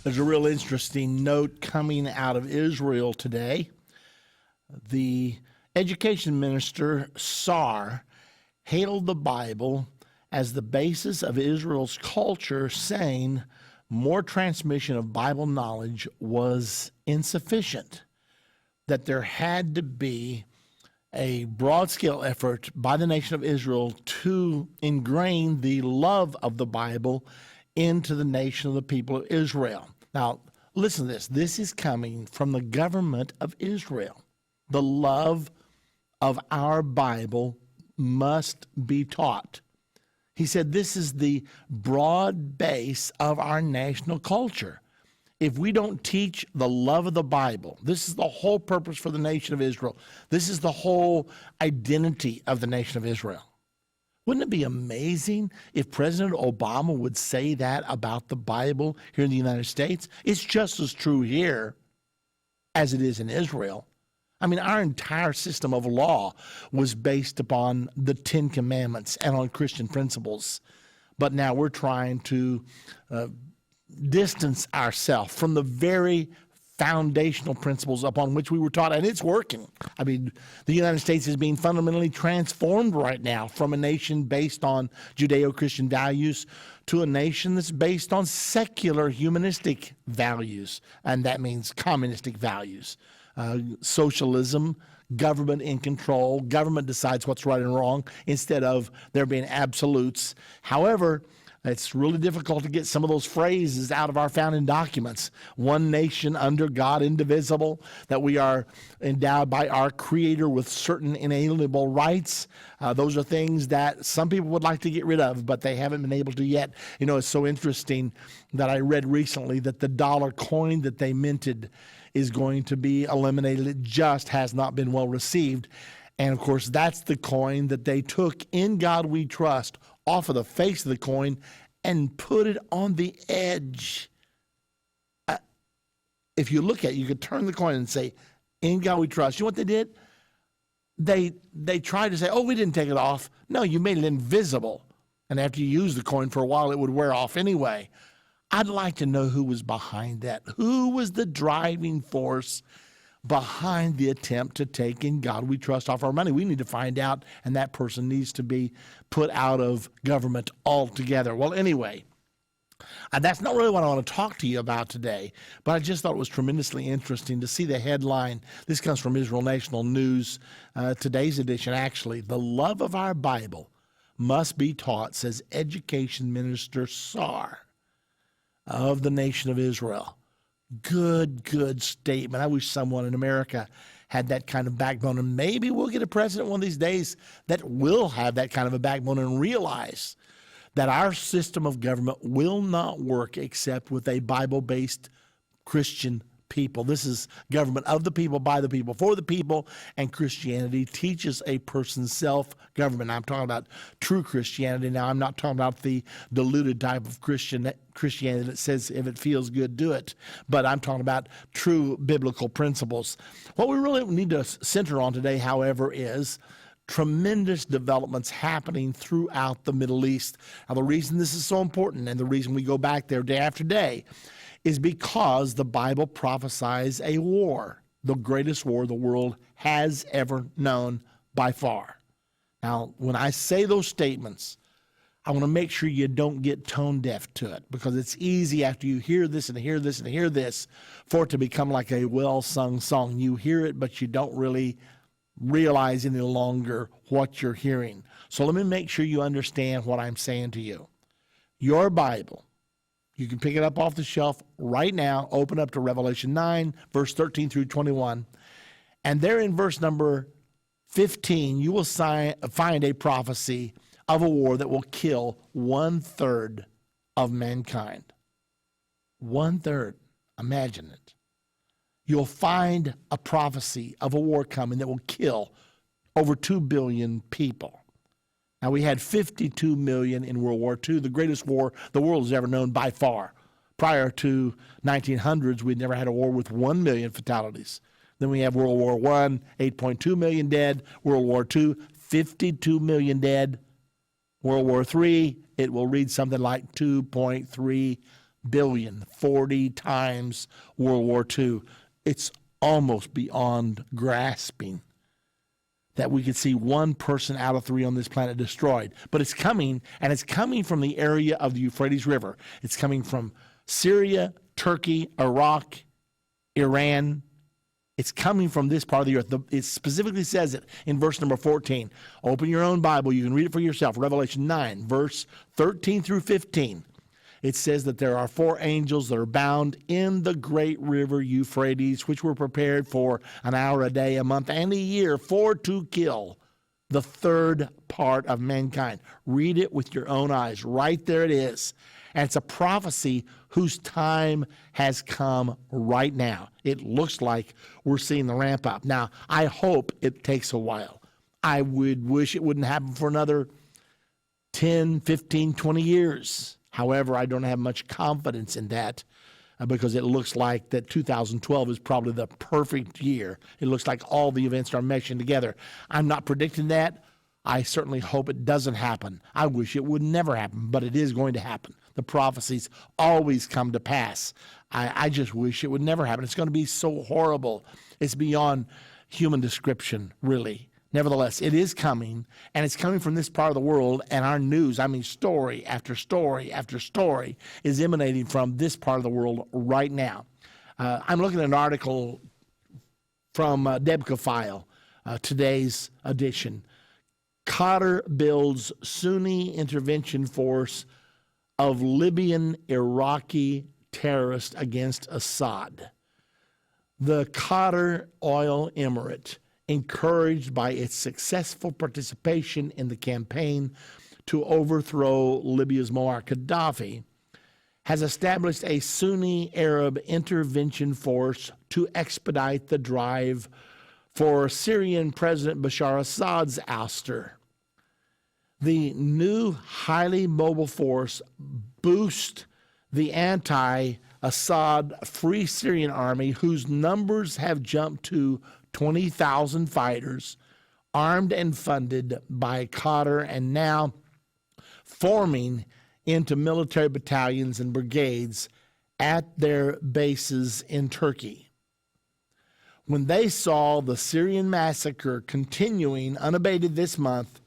There's a real interesting note coming out of Israel today. The education minister, Sar, hailed the Bible as the basis of Israel's culture, saying more transmission of Bible knowledge was insufficient, that there had to be a broad-scale effort by the nation of Israel to ingrain the love of the Bible into the nation of the people of Israel. Now, listen to this. This is coming from the government of Israel. The love of our Bible must be taught. He said this is the broad base of our national culture. If we don't teach the love of the Bible, this is the whole purpose for the nation of Israel. This is the whole identity of the nation of Israel. Wouldn't it be amazing if President Obama would say that about the Bible here in the United States? It's just as true here as it is in Israel. I mean, our entire system of law was based upon the Ten Commandments and on Christian principles. But now we're trying to distance ourselves from the very foundational principles upon which we were taught, and it's working. I mean, the United States is being fundamentally transformed right now from a nation based on Judeo-Christian values to a nation that's based on secular humanistic values, and that means communistic values. Socialism, government in control, government decides what's right and wrong instead of there being absolutes. However, it's really difficult to get some of those phrases out of our founding documents. One nation under God, indivisible, that we are endowed by our Creator with certain inalienable rights. Those are things that some people would like to get rid of, but they haven't been able to yet. You know, it's so interesting that I read recently that the dollar coin that they minted is going to be eliminated. It just has not been well received. And of course, that's the coin that they took "In God We Trust" off of the face of the coin and put it on the edge. If you look at it, you could turn the coin and say, "In God We Trust." You know what they did? They tried to say, "Oh, we didn't take it off." No, you made it invisible. And after you use the coin for a while, it would wear off anyway. I'd like to know who was behind that. Who was the driving force behind the attempt to take "In God We Trust" off our money? We need to find out, and that person needs to be put out of government altogether. Well, anyway, that's not really what I want to talk to you about today, but I just thought it was tremendously interesting to see the headline. This comes from Israel National News, today's edition, actually. "The love of our Bible must be taught," says Education Minister Sar of the nation of Israel. Good statement. I wish someone in America had that kind of backbone, and maybe we'll get a president one of these days that will have that kind of a backbone and realize that our system of government will not work except with a Bible-based Christian people. This is government of the people, by the people, for the people, and Christianity teaches a person's self-government. I'm talking about true Christianity now. I'm not talking about the diluted type of Christianity that says if it feels good, do it. But I'm talking about true biblical principles. What we really need to center on today, however, is tremendous developments happening throughout the Middle East. Now, the reason this is so important and the reason we go back there day after day is because the Bible prophesies a war, the greatest war the world has ever known by far. Now, when I say those statements, I want to make sure you don't get tone deaf to it, because it's easy after you hear this and hear this and hear this for it to become like a well-sung song. You hear it, but you don't really realize any longer what you're hearing. So let me make sure you understand what I'm saying to you. Your Bible, you can pick it up off the shelf right now, open up to Revelation 9, verse 13 through 21. And there in verse number 15, you will find a prophecy of a war that will kill 1/3 of mankind. 1/3. Imagine it. You'll find a prophecy of a war coming that will kill over 2 billion people. Now, we had 52 million in World War II, the greatest war the world has ever known by far. Prior to 1900s, we'd never had a war with 1 million fatalities. Then we have World War I, 8.2 million dead. World War II, 52 million dead. World War III, it will read something like 2.3 billion, 40 times World War II. It's almost beyond grasping that we could see one person out of 3 on this planet destroyed. But it's coming, and it's coming from the area of the Euphrates River. It's coming from Syria, Turkey, Iraq, Iran. It's coming from this part of the earth. It specifically says it in verse number 14. Open your own Bible. You can read it for yourself. Revelation 9, verse 13 through 15. It says that there are 4 angels that are bound in the great river Euphrates, which were prepared for an hour, a day, a month, and a year for to kill the third part of mankind. Read it with your own eyes. Right there it is. And it's a prophecy whose time has come right now. It looks like we're seeing the ramp up. Now, I hope it takes a while. I would wish it wouldn't happen for another 10, 15, 20 years. However, I don't have much confidence in that because it looks like that 2012 is probably the perfect year. It looks like all the events are meshing together. I'm not predicting that. I certainly hope it doesn't happen. I wish it would never happen, but it is going to happen. The prophecies always come to pass. I just wish it would never happen. It's going to be so horrible. It's beyond human description, really. Nevertheless, it is coming, and it's coming from this part of the world, and our news, story after story after story, is emanating from this part of the world right now. I'm looking at an article from Debka File, today's edition. Qatar builds Sunni intervention force of Libyan Iraqi terrorists against Assad. The Qatar oil emirate, encouraged by its successful participation in the campaign to overthrow Libya's Muammar Gaddafi, has established a Sunni Arab intervention force to expedite the drive for Syrian President Bashar Assad's ouster. The new highly mobile force boosts the anti-Assad Free Syrian Army, whose numbers have jumped to 20,000 fighters, armed and funded by Qatar, and now forming into military battalions and brigades at their bases in Turkey. When they saw the Syrian massacre continuing unabated this month,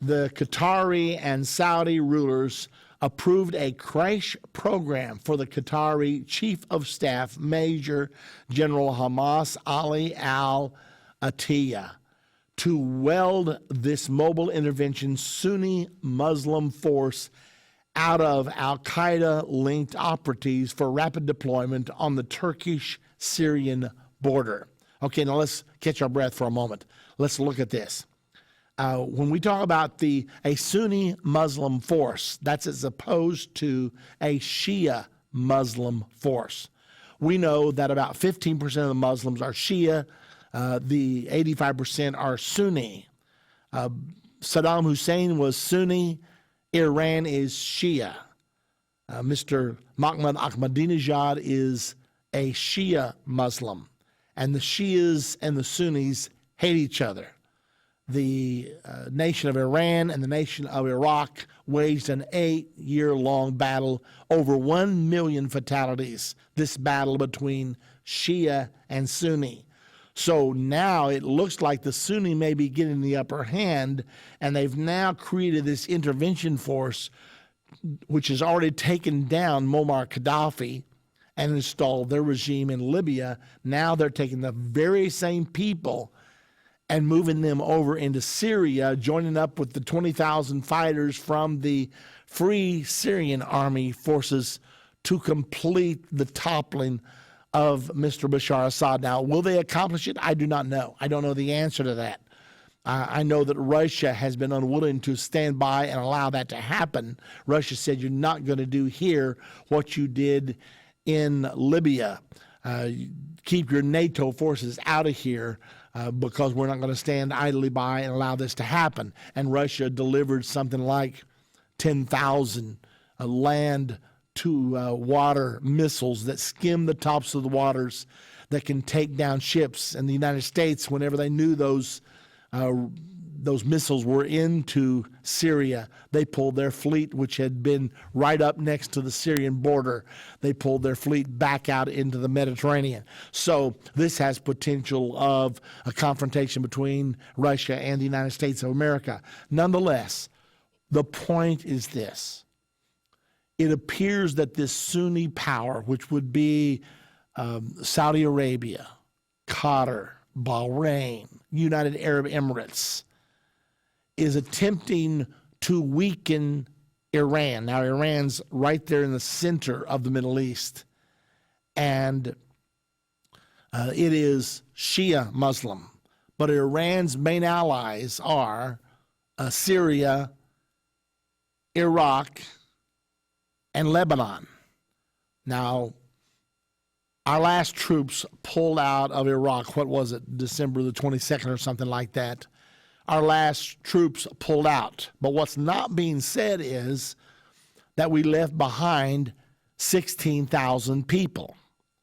the Qatari and Saudi rulers approved a crash program for the Qatari Chief of Staff, Major General Hamas Ali al-Attiyah, to weld this mobile intervention Sunni Muslim force out of al-Qaeda-linked operatives for rapid deployment on the Turkish-Syrian border. Okay, now let's catch our breath for a moment. Let's look at this. When we talk about a Sunni Muslim force, that's as opposed to a Shia Muslim force. We know that about 15% of the Muslims are Shia, the 85% are Sunni. Saddam Hussein was Sunni, Iran is Shia. Mr. Mahmoud Ahmadinejad is a Shia Muslim, and the Shias and the Sunnis hate each other. The nation of Iran and the nation of Iraq waged an 8-year-long battle, over 1 million fatalities, this battle between Shia and Sunni. So now it looks like the Sunni may be getting the upper hand, and they've now created this intervention force, which has already taken down Muammar Gaddafi and installed their regime in Libya. Now they're taking the very same people and moving them over into Syria, joining up with the 20,000 fighters from the Free Syrian Army forces to complete the toppling of Mr. Bashar Assad. Now, will they accomplish it? I do not know. I don't know the answer to that. I know that Russia has been unwilling to stand by and allow that to happen. Russia said, you're not going to do here what you did in Libya. Keep your NATO forces out of here. Because we're not going to stand idly by and allow this to happen. And Russia delivered something like 10,000 land-to-water missiles that skim the tops of the waters that can take down ships. And the United States, whenever they knew those those missiles were into Syria, they pulled their fleet, which had been right up next to the Syrian border, they pulled their fleet back out into the Mediterranean. So this has potential of a confrontation between Russia and the United States of America. Nonetheless, the point is this. It appears that this Sunni power, which would be Saudi Arabia, Qatar, Bahrain, United Arab Emirates, is attempting to weaken Iran. Now, Iran's right there in the center of the Middle East, and it is Shia Muslim. But Iran's main allies are Syria, Iraq, and Lebanon. Now, our last troops pulled out of Iraq, what was it, December the 22nd or something like that. Our last troops pulled out. But what's not being said is that we left behind 16,000 people.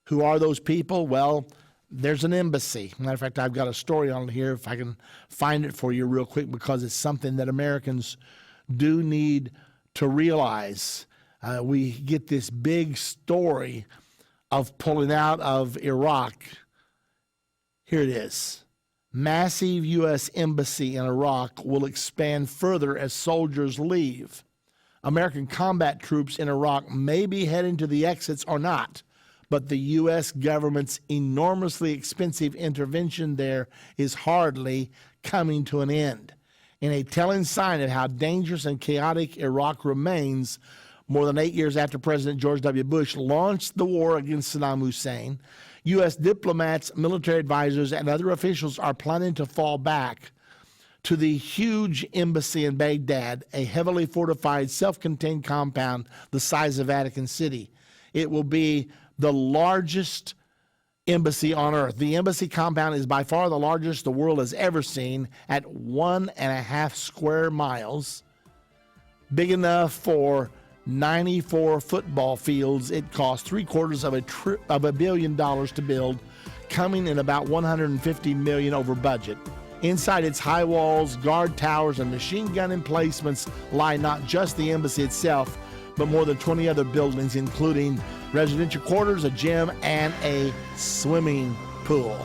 Who are those people? Well, there's an embassy. Matter of fact, I've got a story on it here, if I can find it for you real quick, because it's something that Americans do need to realize. We get this big story of pulling out of Iraq. Here it is. Massive U.S. embassy in Iraq will expand further as soldiers leave. American combat troops in Iraq may be heading to the exits or not, but the U.S. government's enormously expensive intervention there is hardly coming to an end. In a telling sign of how dangerous and chaotic Iraq remains, more than 8 years after President George W. Bush launched the war against Saddam Hussein, U.S. diplomats, military advisors, and other officials are planning to fall back to the huge embassy in Baghdad, a heavily fortified, self-contained compound the size of Vatican City. It will be the largest embassy on earth. The embassy compound is by far the largest the world has ever seen, at 1.5 square miles, big enough for 94 football fields. It cost $750 million to build, coming in about $150 million over budget. Inside its high walls, guard towers, and machine gun emplacements lie not just the embassy itself, but more than 20 other buildings, including residential quarters, a gym, and a swimming pool.